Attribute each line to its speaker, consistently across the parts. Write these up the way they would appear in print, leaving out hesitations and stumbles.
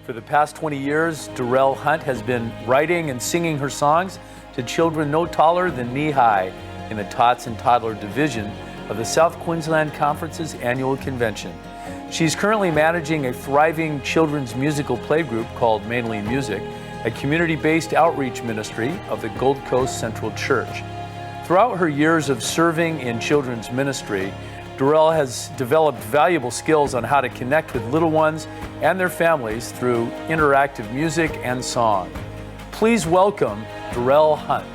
Speaker 1: For the past 20 years, Darelle Hunt has been writing and singing her songs to children no taller than knee-high in the Tots and Toddler Division of the South Queensland Conference's annual convention. She's currently managing a thriving children's musical playgroup called Mainly Music, a community-based outreach ministry of the Gold Coast Central Church. Throughout her years of serving in children's ministry, Darelle has developed valuable skills on how to connect with little ones and their families through interactive music and song. Please welcome Darelle Hunt.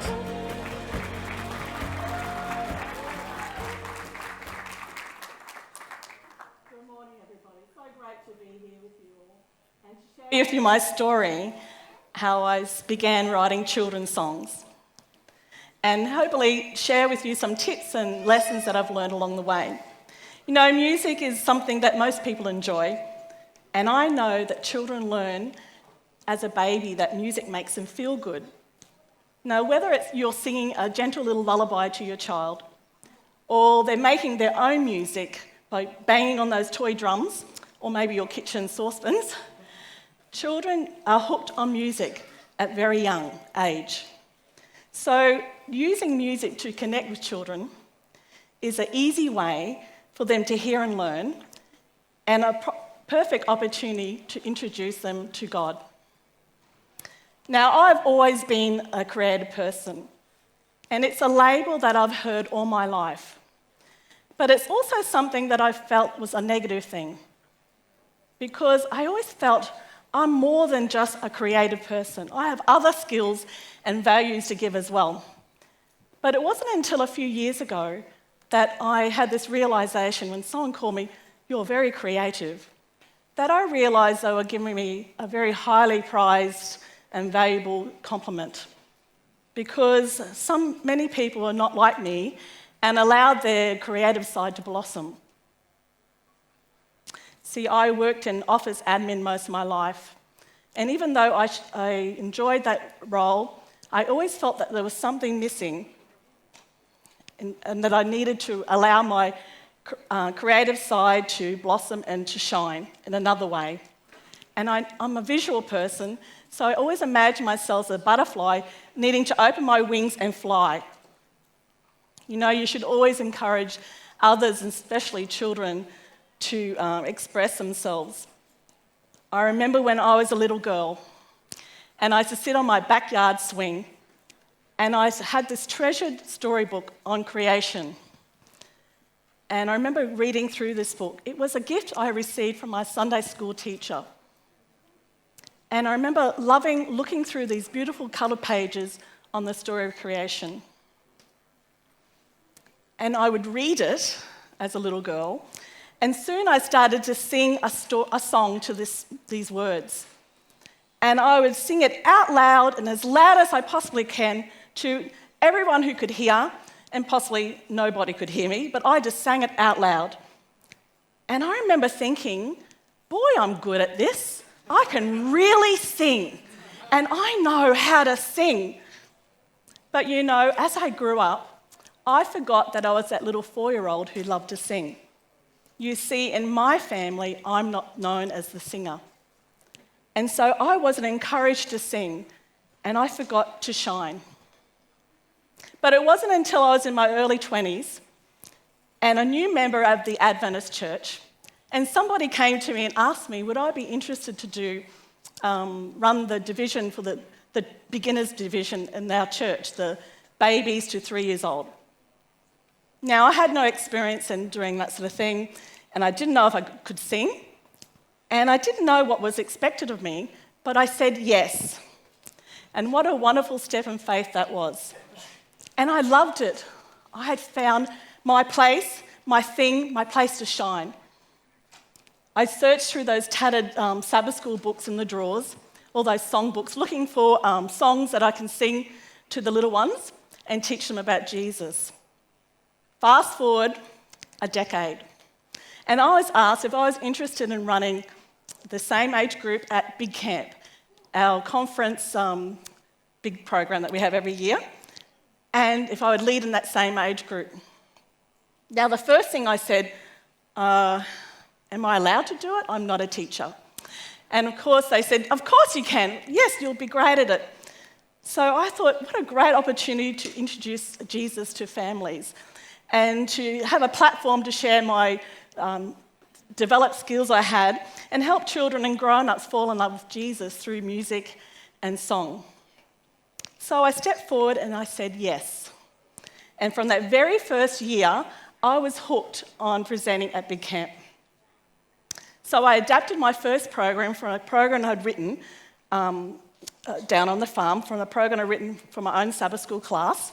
Speaker 2: Good morning, everybody. So great to be here with you all and to share with you my story, how I began writing children's songs, and hopefully share with you some tips and lessons that I've learned along the way. You know, music is something that most people enjoy, and I know that children learn as a baby that music makes them feel good. Now, whether it's you're singing a gentle little lullaby to your child, or they're making their own music by banging on those toy drums, or maybe your kitchen saucepans, children are hooked on music at very young age. So using music to connect with children is an easy way for them to hear and learn, and a perfect opportunity to introduce them to God. Now, I've always been a creative person, and it's a label that I've heard all my life. But it's also something that I felt was a negative thing, because I always felt I'm more than just a creative person. I have other skills and values to give as well. But it wasn't until a few years ago that I had this realization when someone called me, "You're very creative," that I realized they were giving me a very highly prized and valuable compliment, because many people are not like me and allowed their creative side to blossom. See, I worked in office admin most of my life, and even though I enjoyed that role, I always felt that there was something missing, and that I needed to allow my creative side to blossom and to shine in another way. And I'm a visual person, so I always imagine myself as a butterfly needing to open my wings and fly. You know, you should always encourage others, and especially children, to express themselves. I remember when I was a little girl, and I used to sit on my backyard swing, and I had this treasured storybook on creation. And I remember reading through this book. It was a gift I received from my Sunday school teacher. And I remember loving looking through these beautiful coloured pages on the story of creation. And I would read it as a little girl, and soon I started to sing a song to these words. And I would sing it out loud and as loud as I possibly can to everyone who could hear, and possibly nobody could hear me, but I just sang it out loud. And I remember thinking, boy, I'm good at this. I can really sing, and I know how to sing. But you know, as I grew up, I forgot that I was that little 4-year-old who loved to sing. You see, in my family, I'm not known as the singer. And so I wasn't encouraged to sing, and I forgot to shine. But it wasn't until I was in my early 20s and a new member of the Adventist church, and somebody came to me and asked me, would I be interested to run the division for the beginners division in our church, the babies to 3 years old. Now, I had no experience in doing that sort of thing, and I didn't know if I could sing, and I didn't know what was expected of me, but I said yes. And what a wonderful step in faith that was. And I loved it. I had found my place, my thing, my place to shine. I searched through those tattered Sabbath school books in the drawers, all those song books, looking for songs that I can sing to the little ones and teach them about Jesus. Fast forward a decade, and I was asked if I was interested in running the same age group at Big Camp, our conference big program that we have every year, and if I would lead in that same age group. Now, the first thing I said, am I allowed to do it? I'm not a teacher. And of course they said, of course you can. Yes, you'll be great at it. So I thought, what a great opportunity to introduce Jesus to families and to have a platform to share my developed skills I had and help children and grown-ups fall in love with Jesus through music and song. So I stepped forward and I said yes. And from that very first year, I was hooked on presenting at Big Camp. So I adapted my first program from a program I'd written down on the farm, from a program I'd written for my own Sabbath school class,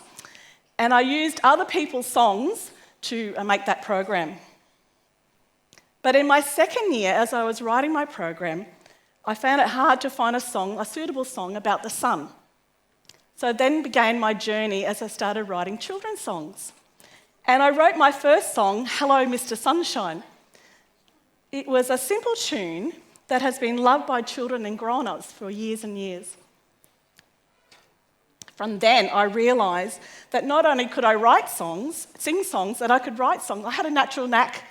Speaker 2: and I used other people's songs to make that program. But in my second year, as I was writing my program, I found it hard to find a suitable song about the sun. So then began my journey as I started writing children's songs. And I wrote my first song, Hello, Mr. Sunshine. It was a simple tune that has been loved by children and grown-ups for years and years. From then, I realised that not only could I write songs, sing songs, that I could write songs. I had a natural knack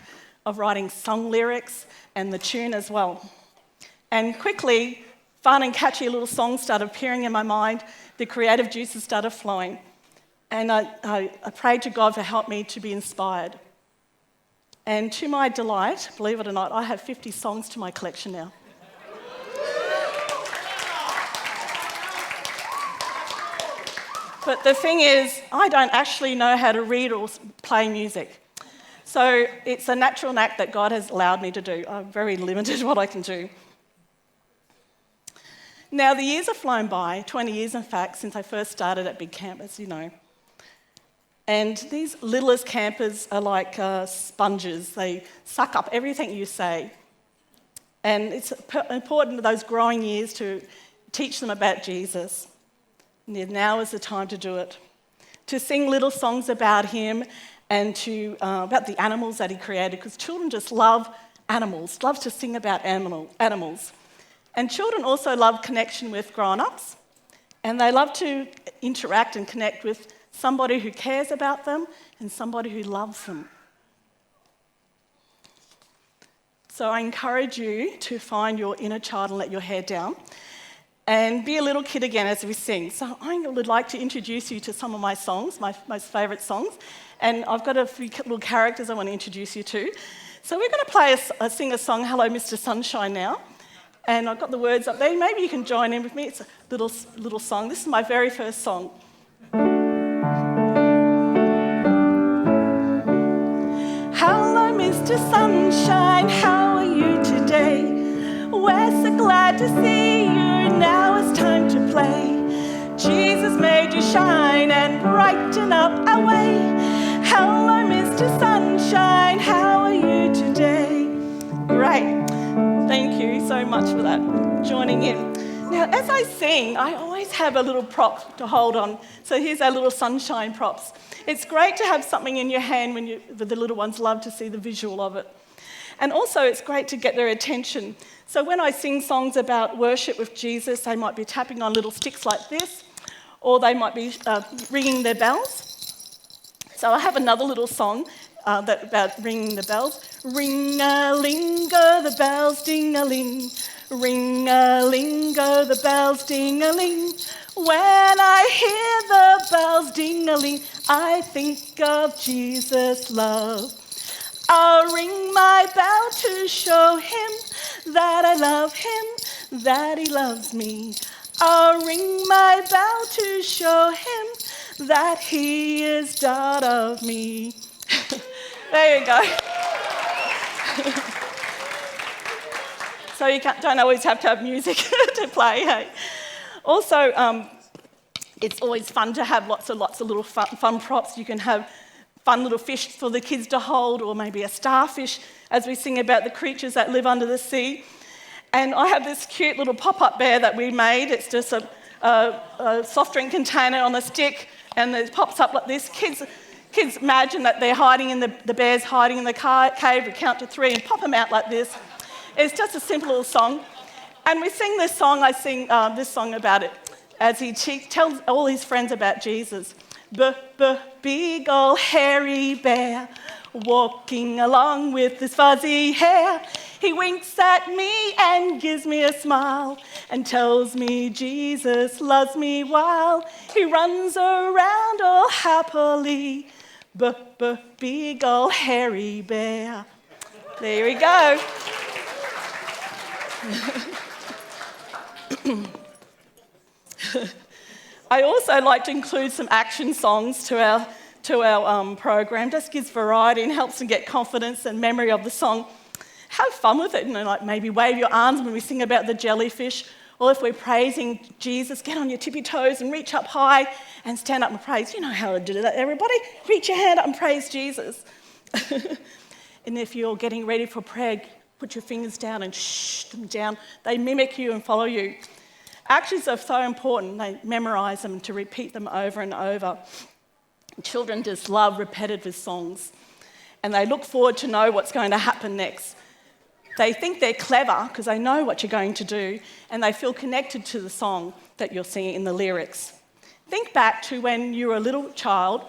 Speaker 2: of writing song lyrics and the tune as well. And quickly, fun and catchy little songs started appearing in my mind. The creative juices started flowing. And I prayed to God to help me to be inspired. And to my delight, believe it or not, I have 50 songs to my collection now. But the thing is, I don't actually know how to read or play music. So it's a natural knack that God has allowed me to do. I'm very limited what I can do. Now, the years have flown by, 20 years in fact, since I first started at Big Camp, as you know. And these littlest campers are like sponges. They suck up everything you say. And it's important in those growing years to teach them about Jesus. And now is the time to do it. To sing little songs about him and about the animals that he created, because children just love animals, love to sing about animals. And children also love connection with grown-ups, and they love to interact and connect with somebody who cares about them and somebody who loves them. So I encourage you to find your inner child and let your hair down and be a little kid again as we sing. So I would like to introduce you to some of my songs, my most favourite songs, and I've got a few little characters I want to introduce you to. So we're going to sing a song, Hello, Mr. Sunshine, now. And I've got the words up there. Maybe you can join in with me. It's a little song. This is my very first song. Hello, Mr. Sunshine, how are you today? We're so glad to see you, now it's time to play. Jesus made you shine and brighten up our way. Hello, Mr. Sunshine, how are you today? Great. Thank you so much for that, joining in. Now, as I sing, I always have a little prop to hold on. So here's our little sunshine props. It's great to have something in your hand when the little ones love to see the visual of it. And also, it's great to get their attention. So when I sing songs about worship with Jesus, they might be tapping on little sticks like this, or they might be ringing their bells. So I have another little song about ringing the bells. Ring-a-ling-go, the bells ding-a-ling. Ring-a-ling-go, the bells ding-a-ling. When I hear the bells ding-a-ling, I think of Jesus' love. I'll ring my bell to show him that I love him, that he loves me. I'll ring my bell to show him that he is God of me. There you go. So you don't always have to have music to play, hey? Also, it's always fun to have lots of little fun props. You can have fun little fish for the kids to hold, or maybe a starfish as we sing about the creatures that live under the sea. And I have this cute little pop-up bear that we made. It's just a soft drink container on a stick, and it pops up like this. Kids imagine that they're hiding in the bear's hiding in the cave. We count to 3 and pop them out like this. It's just a simple little song. And we sing this song, I sing this song about it, as he tells all his friends about Jesus. Big ol' hairy bear, walking along with his fuzzy hair. He winks at me and gives me a smile and tells me Jesus loves me while he runs around all happily. Big ol' hairy bear. There we go. I also like to include some action songs to our program. Just gives variety and helps them get confidence and memory of the song. Have fun with it, like maybe wave your arms when we sing about the jellyfish, or if we're praising Jesus, get on your tippy toes and reach up high and stand up and praise. You know how to do that, everybody. Reach your hand up and praise Jesus. And if you're getting ready for prayer, put your fingers down and shh them down. They mimic you and follow you. Actions are so important. They memorise them to repeat them over and over. Children just love repetitive songs, and they look forward to know what's going to happen next. They think they're clever because they know what you're going to do, and they feel connected to the song that you're singing in the lyrics. Think back to when you were a little child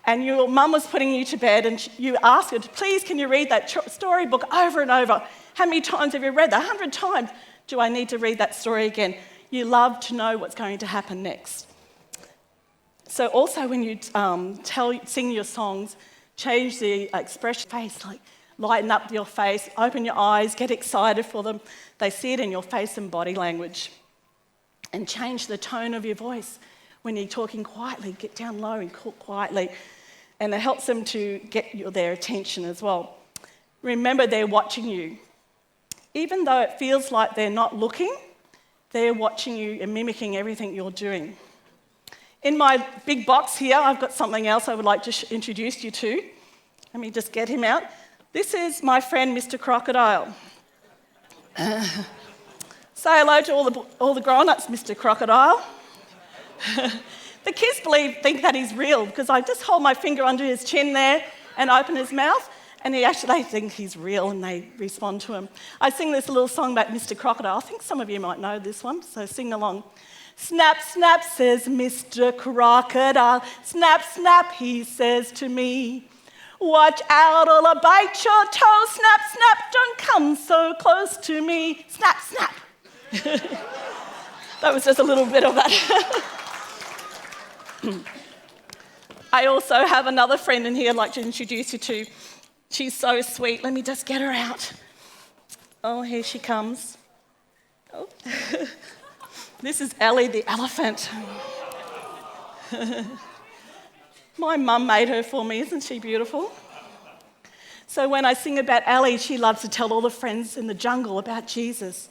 Speaker 2: and your mum was putting you to bed and you asked her, please, can you read that storybook over and over? How many times have you read that? 100 times. Do I need to read that story again? You love to know what's going to happen next. So also when you sing your songs, change the expression face, like lighten up your face, open your eyes, get excited for them. They see it in your face and body language. And change the tone of your voice. When you're talking quietly, get down low and talk quietly. And it helps them to get their attention as well. Remember, they're watching you. Even though it feels like they're not looking, they're watching you and mimicking everything you're doing. In my big box here, I've got something else I would like to introduce you to. Let me just get him out. This is my friend, Mr. Crocodile. Say hello to all the grown-ups, Mr. Crocodile. The kids think that he's real because I just hold my finger under his chin there and open his mouth, and they think he's real and they respond to him. I sing this little song about Mr. Crocodile. I think some of you might know this one, so sing along. Snap, snap, says Mr. Crocodile. Snap, snap, he says to me. Watch out or I'll bite your toe. Snap, snap, don't come so close to me. Snap, snap. That was just a little bit of that. I also have another friend in here I'd like to introduce you to. She's so sweet. Let me just get her out. Oh, here she comes. Oh. This is Ellie the elephant. My mum made her for me. Isn't she beautiful? So when I sing about Ellie, she loves to tell all the friends in the jungle about Jesus.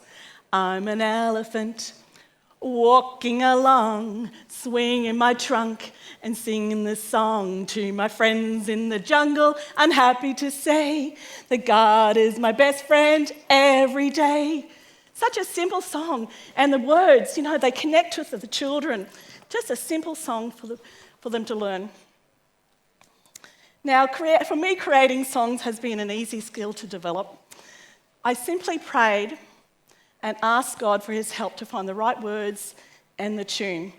Speaker 2: I'm an elephant walking along, swinging my trunk and singing this song to my friends in the jungle. I'm happy to say that God is my best friend every day. Such a simple song. And the words, they connect with the children. Just a simple song for them to learn. Now, for me, creating songs has been an easy skill to develop. I simply prayed and asked God for his help to find the right words and the tune.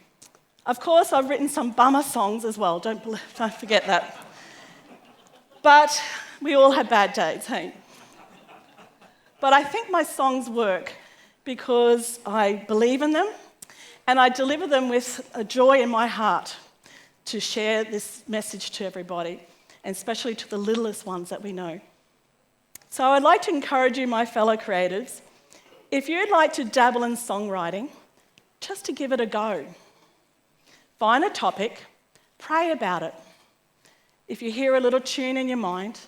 Speaker 2: Of course, I've written some bummer songs as well, don't forget that. But we all have bad days, hey? But I think my songs work because I believe in them and I deliver them with a joy in my heart to share this message to everybody, and especially to the littlest ones that we know. So I'd like to encourage you, my fellow creatives, if you'd like to dabble in songwriting, just to give it a go. Find a topic, pray about it. If you hear a little tune in your mind,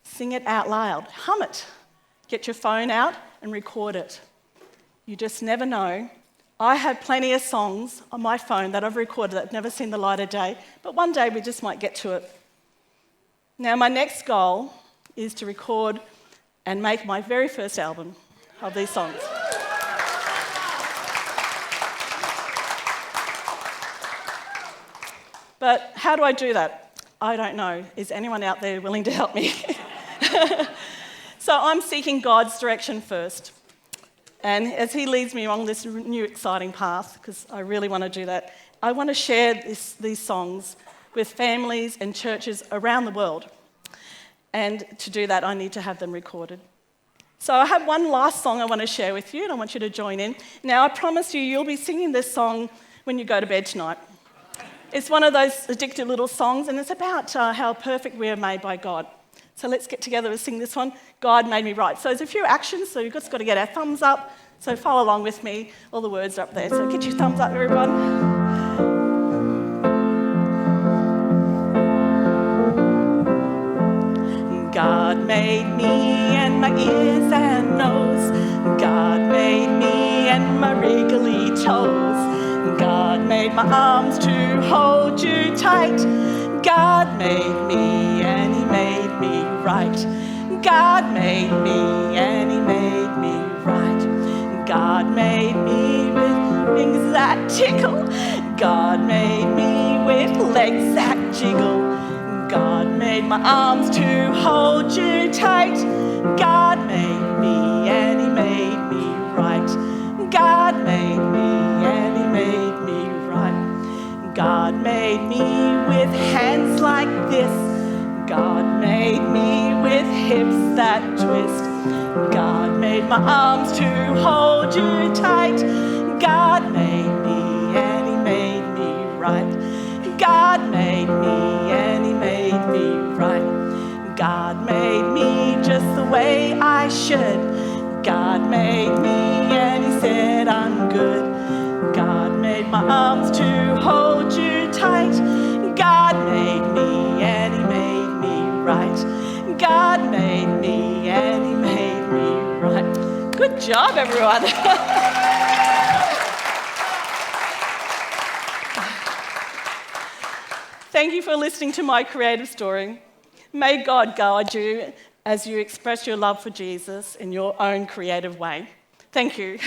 Speaker 2: sing it out loud, hum it. Get your phone out and record it. You just never know. I have plenty of songs on my phone that I've recorded that have never seen the light of day, but one day we just might get to it. Now, my next goal is to record and make my very first album of these songs. But how do I do that? I don't know. Is anyone out there willing to help me? So I'm seeking God's direction first. And as he leads me along this new exciting path, because I really want to do that, I want to share these songs with families and churches around the world. And to do that, I need to have them recorded. So I have one last song I want to share with you, and I want you to join in. Now, I promise you, you'll be singing this song when you go to bed tonight. It's one of those addictive little songs, and it's about how perfect we are made by God. So let's get together and sing this one, God Made Me Right. So there's a few actions, so you've just got to get our thumbs up. So follow along with me. All the words are up there. So get your thumbs up, everyone. God made me and my ears and nose. God made me and my wriggly toes. God made my arms to hold you tight. God made me and He made me right. God made me and He made me right. God made me with wings that tickle. God made me with legs that jiggle. God made my arms to hold you tight. God made me and He made me right. God made me and He made me right. God made me with hands like this. God made me with hips that twist. God made my arms to hold you tight. God made me and He made me right. God made me and He made me right. God made me just the way I should. God made me and He said I'm good. God made my arms to hold you tight. God made me and He made me right. God made me and He made me right. Good job, everyone. Thank you for listening to my creative story. May God guide you as you express your love for Jesus in your own creative way. Thank you.